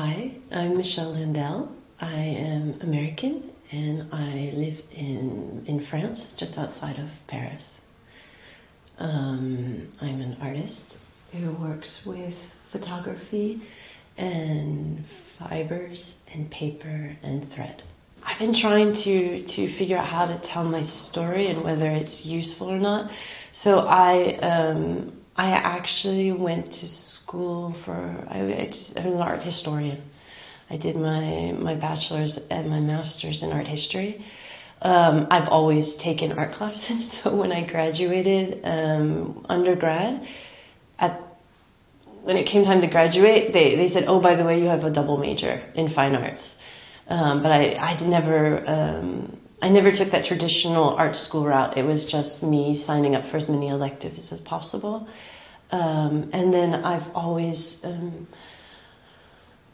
Hi, I'm Michele Landel. I am American and I live in France, just outside of Paris. I'm an artist who works with photography and fibers and paper and thread. I've been trying to figure out how to tell my story and whether it's useful or not. So I actually went to school for, I was an art historian. I did my bachelor's and my master's in art history. I've always taken art classes, so when I graduated undergrad, when it came time to graduate, they said, oh, by the way, you have a double major in fine arts. But I never took that traditional art school route. It was just me signing up for as many electives as possible. And then I've always,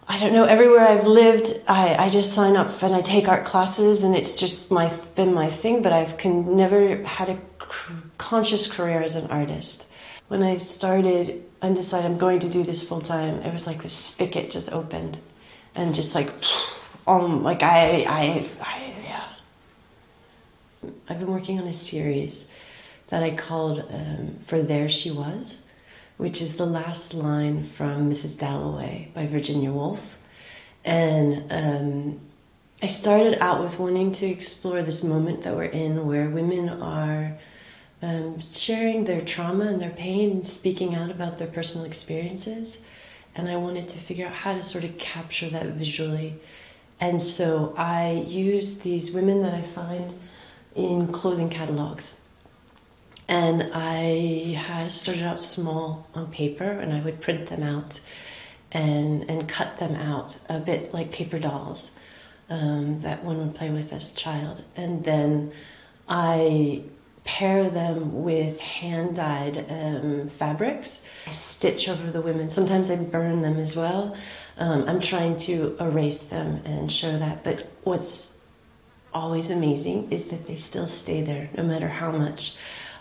I don't know, everywhere I've lived, I just sign up and I take art classes, and it's just been my thing, but I've never had a conscious career as an artist. When I started and decided I'm going to do this full time, it was like this spigot just opened, and just like, yeah. I've been working on a series that I called For There She Was, which is the last line from Mrs. Dalloway by Virginia Woolf. And I started out with wanting to explore this moment that we're in, where women are sharing their trauma and their pain and speaking out about their personal experiences. And I wanted to figure out how to sort of capture that visually. And so I used these women that I find in clothing catalogs. And I had started out small on paper, and I would print them out and cut them out, a bit like paper dolls that one would play with as a child. And then I pair them with hand-dyed fabrics. I stitch over the women. Sometimes I burn them as well. I'm trying to erase them and show that. But what's always amazing is that they still stay there, no matter how much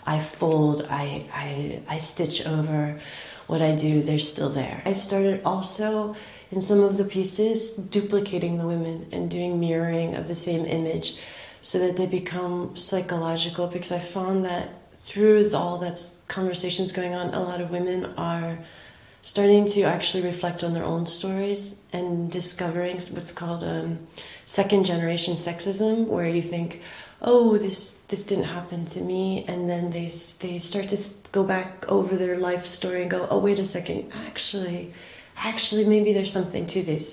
I fold, I stitch over, what I do, they're still there. I started also, in some of the pieces, duplicating the women and doing mirroring of the same image so that they become psychological, because I found that through all that conversations going on, a lot of women are starting to actually reflect on their own stories and discovering what's called second generation sexism, where you think, oh, this didn't happen to me, and then they start to go back over their life story and go, oh, wait a second, actually maybe there's something to this.